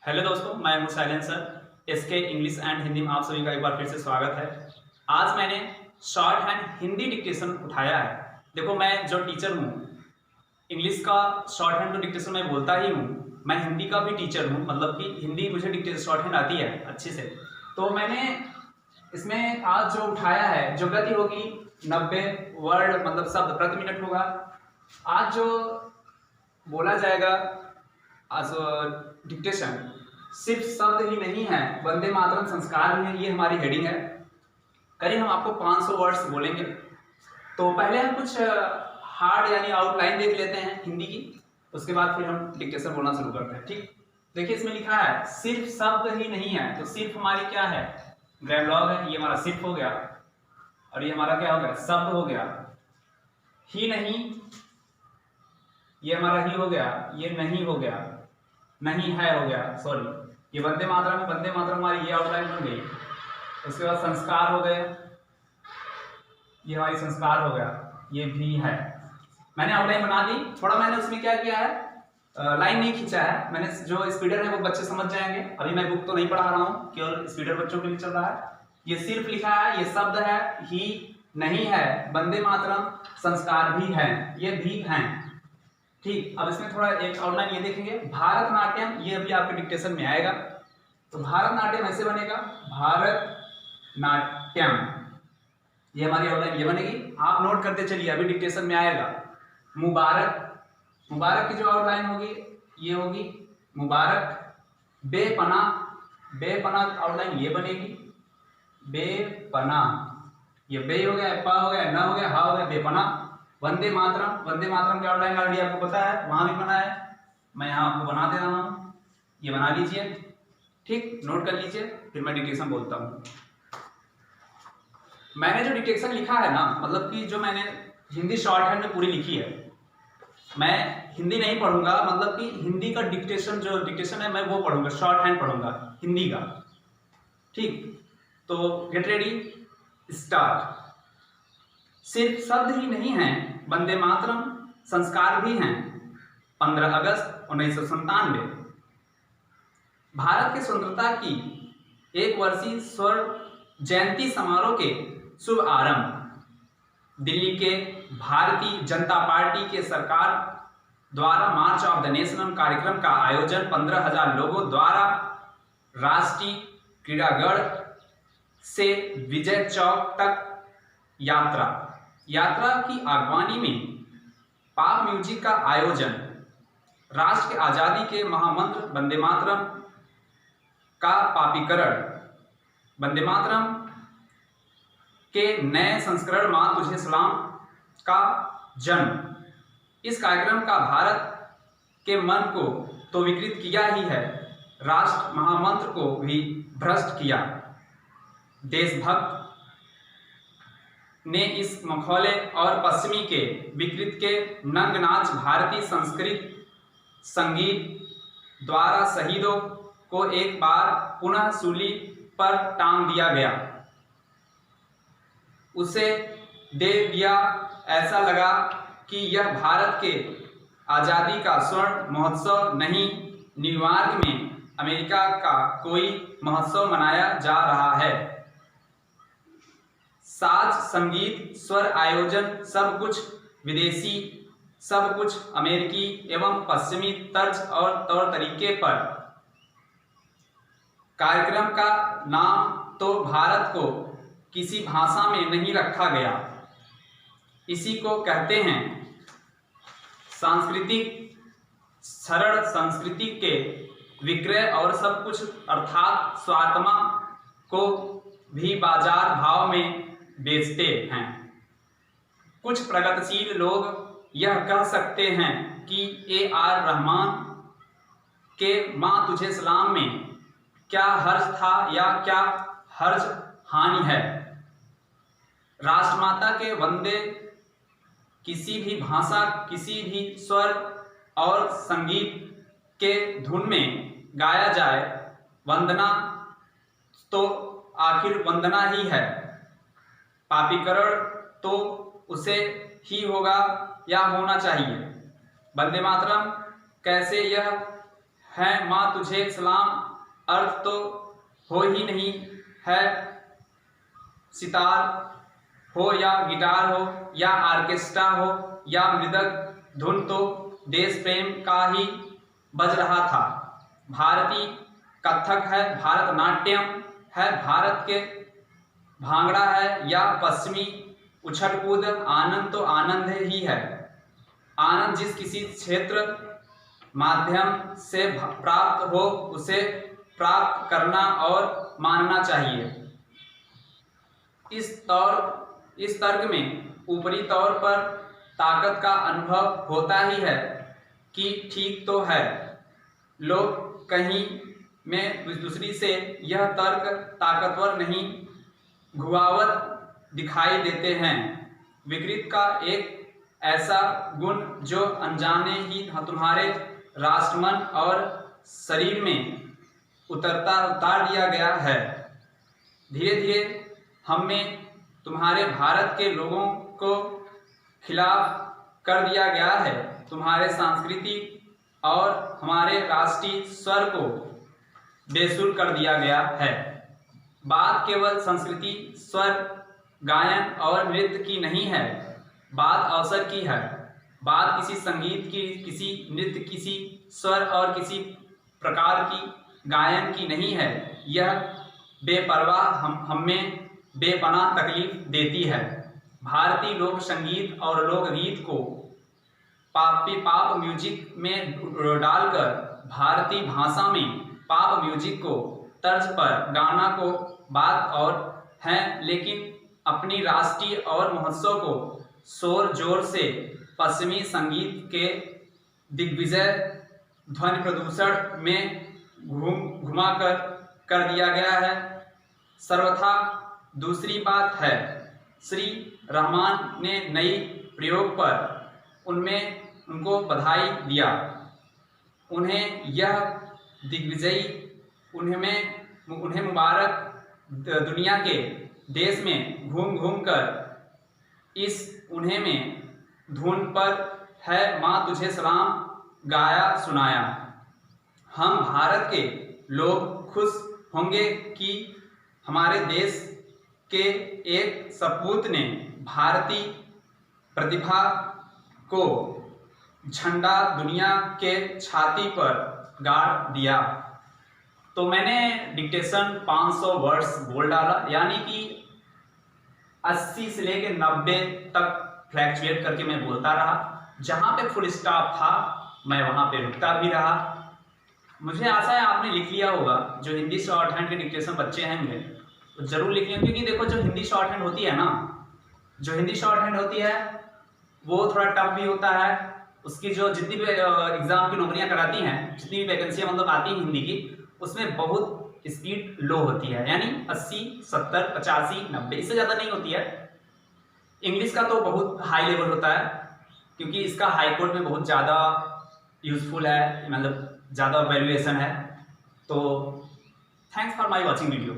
Hello दोस्तों, मैं हूं silencer. SK English and Hindi में आप सभी का एक बार फिर से स्वागत है। आज मैंने शॉर्ट हैंड हिंदी डिक्टेशन उठाया है। देखो, मैं जो टीचर हूं, इंग्लिश का शॉर्ट हैंड तो डिक्टेशन मैं बोलता ही हूं, मैं हिंदी का भी टीचर हूं, मतलब कि हिंदी मुझे डिक्टेशन शॉर्ट हैंड आती है अच्छे से। तो मैंने इसमें आज जो उठाया है, जो गति होगी 90 वर्ड मतलब शब्द प्रति मिनट होगा। आज जो बोला जाएगा आज डिक्टेशन सिर्फ शब्द ही नहीं है, वंदे मातरम संस्कार भी है, ये हमारी हेडिंग है। करीब हम आपको 500 वर्ड्स बोलेंगे। तो पहले हम कुछ हार्ड यानी आउटलाइन देख लेते हैं हिंदी की, उसके बाद फिर हम डिक्टेशन बोलना शुरू करते हैं। ठीक, देखिए इसमें लिखा है सिर्फ शब्द ही नहीं है। तो सिर्फ हमारी क्या है, ग्रेमलॉग है, ये हमारा सिर्फ हो गया, और ये हमारा क्या हो गया, शब्द हो गया। ही नहीं, ये हमारा ही हो गया, ये नहीं हो गया, नहीं है हो गया, सॉरी, ये वंदे मातरम है, वंदे मातरम हमारी ये आउटलाइन बन गई। उसके बाद संस्कार हो गए, ये हमारी संस्कार हो गया, ये भी है। मैंने आउटलाइन बना दी, थोड़ा मैंने उसमें क्या किया है, लाइन नहीं खींचा है मैंने। जो स्पीडर है वो बच्चे समझ जाएंगे, अभी मैं बुक तो नहीं पढ़ा रहा हूँ, केवल स्पीडर बच्चों के लिए चल रहा है। ये सिर्फ लिखा है, ये शब्द है, ही नहीं है, वंदे मातरम संस्कार भी है, ये भी हैं। ठीक, अब इसमें थोड़ा एक आउटलाइन ये देखेंगे, भारतनाट्यम, ये अभी आपके डिक्टेशन में आएगा। तो भारतनाट्यम ऐसे बनेगा, भारतनाट्यम, ये हमारी आउटलाइन ये बनेगी। आप नोट करते चलिए, अभी डिक्टेशन में आएगा। मुबारक, मुबारक की जो आउटलाइन होगी ये होगी मुबारक। बेपना, बेपना आउटलाइन ये बनेगी, बेपना, ये बे हो गया, पा हो गया, न हो गया, हा हो गया, बेपना। वंदे मातरम, वंदे मातरम की आउटलाइन ऑलरेडी आपको पता है, वहां भी बना है, मैं यहाँ आपको बना दे रहा हूँ, ये बना लीजिए। ठीक, नोट कर लीजिए, फिर मैं डिक्टेशन बोलता हूँ। मैंने जो डिक्टेशन लिखा है ना, मतलब कि जो मैंने हिंदी शॉर्ट हैंड में पूरी लिखी है, मैं हिंदी नहीं पढ़ूंगा, मतलब कि हिंदी का डिक्टेशन जो डिक्टेशन है मैं वो पढ़ूंगा, शॉर्ट हैंड पढ़ूंगा हिंदी का। ठीक, तो गेट रेडी, स्टार्ट। सिर्फ शब्द ही नहीं है, वंदे मातरम संस्कार भी हैं। 15 अगस्त 1997 भारत की स्वतंत्रता की 1 वर्षीय स्वर्ण जयंती समारोह के शुभ आरंभ। दिल्ली के भारतीय जनता पार्टी के सरकार द्वारा मार्च ऑफ द नेशन कार्यक्रम का आयोजन 15,000 लोगों द्वारा राष्ट्रीय क्रीड़ागढ़ से विजय चौक तक यात्रा की अगवानी में पॉप म्यूजिक का आयोजन। राष्ट्र की आजादी के महामंत्र वंदे मातरम का पापीकरण। वंदे मातरम के नए संस्करण मां तुझे सलाम का जन्म। इस कार्यक्रम का भारत के मन को तो विकृत किया ही है, राष्ट्र महामंत्र को भी भ्रष्ट किया। देशभक्त ने इस मखौले और पश्चिमी के विकृत के नंग नाच भारतीय संस्कृत संगीत द्वारा शहीदों को एक बार पुनः सूली पर टांग दिया गया। उसे दे दिया, ऐसा लगा कि यह भारत के आज़ादी का स्वर्ण महोत्सव नहीं, न्यूयॉर्क में अमेरिका का कोई महोत्सव मनाया जा रहा है। साज संगीत स्वर आयोजन सब कुछ विदेशी, सब कुछ अमेरिकी एवं पश्चिमी तर्ज और तौर तरीके पर। कार्यक्रम का नाम तो भारत को किसी भाषा में नहीं रखा गया। इसी को कहते हैं सांस्कृतिक सरल संस्कृति के विक्रय और सब कुछ, अर्थात स्वात्मा को भी बाजार भाव में बेचते हैं। कुछ प्रगतिशील लोग यह कह सकते हैं कि AR रहमान के मां तुझे सलाम में क्या हर्ज था या क्या हर्ज हानि है। राष्ट्रमाता के वंदे किसी भी भाषा, किसी भी स्वर और संगीत के धुन में गाया जाए, वंदना तो आखिर वंदना ही है। पापीकरण तो उसे ही होगा या होना चाहिए। वंदे मातरम कैसे यह है माँ तुझे सलाम, अर्थ तो हो ही नहीं है सितार हो या गिटार हो या ऑर्केस्ट्रा हो या मृदंग धुन, तो देश प्रेम का ही बज रहा था। भारतीय कथक है, भारतनाट्यम है, भारत के भांगड़ा है या पश्चिमी उछल कूद, आनंद तो आनंद ही है। आनंद जिस किसी क्षेत्र माध्यम से प्राप्त हो उसे प्राप्त करना और मानना चाहिए। इस तर्क में ऊपरी तौर पर ताकत का अनुभव होता ही है कि ठीक तो है। लोग कहीं में दूसरी से यह तर्क ताकतवर नहीं घुआवत दिखाई देते हैं। विकृत का एक ऐसा गुण जो अनजाने ही तुम्हारे राष्ट्रमन और शरीर में उतार दिया गया है। धीरे धीरे हम में तुम्हारे भारत के लोगों को खिलाफ कर दिया गया है। तुम्हारे संस्कृति और हमारे राष्ट्रीय स्वर को बेसुर कर दिया गया है। बात केवल संस्कृति, स्वर, गायन और नृत्य की नहीं है, बात अवसर की है। बात किसी संगीत की, किसी नृत्य, किसी स्वर और किसी प्रकार की गायन की नहीं है। यह बेपरवाह हमें बेपनाह तकलीफ देती है। भारतीय लोक संगीत और लोकगीत को पाप म्यूजिक में डालकर भारतीय भाषा में पाप म्यूजिक को तर्ज पर गाना को बात और है, लेकिन अपनी राष्ट्रीय और महोत्सव को शोर जोर से पश्चिमी संगीत के दिग्विजय ध्वनि प्रदूषण में घुमाकर कर दिया गया है। सर्वथा दूसरी बात है, श्री रहमान ने नई प्रयोग पर उनको बधाई दिया। उन्हें यह दिग्विजयी उन्हें मुबारक। दुनिया के देश में घूम कर इस उन्हें में धुन पर है माँ तुझे सलाम गाया सुनाया। हम भारत के लोग खुश होंगे कि हमारे देश के एक सपूत ने भारतीय प्रतिभा को झंडा दुनिया के छाती पर गाड़ दिया। तो मैंने डिक्टेशन 500 वर्ड्स बोल डाला, यानी कि 80 से लेकर 90 तक फ्लैक्चुएट करके मैं बोलता रहा। जहाँ पे फुल स्टॉप था मैं वहाँ पे रुकता भी रहा। मुझे आशा है आपने लिख लिया होगा। जो हिंदी शॉर्ट हैंड के डिक्टेशन बच्चे हैं मेरे, तो जरूर लिख लिया, क्योंकि देखो जो हिंदी शॉर्ट हैंड होती है ना, जो हिंदी शॉर्ट हैंड होती है वो थोड़ा टफ भी होता है। उसकी जो जितनी भी एग्जाम की नौकरियां कराती हैं, जितनी भी वैकेंसियां मतलब आती हैं हिंदी की, उसमें बहुत स्पीड लो होती है, यानी 80, 70, 85, 90, इससे ज़्यादा नहीं होती है। इंग्लिश का तो बहुत हाई लेवल होता है, क्योंकि इसका हाई कोर्ट में बहुत ज़्यादा यूजफुल है, मतलब ज़्यादा वैल्यूएशन है। तो thanks for my watching video.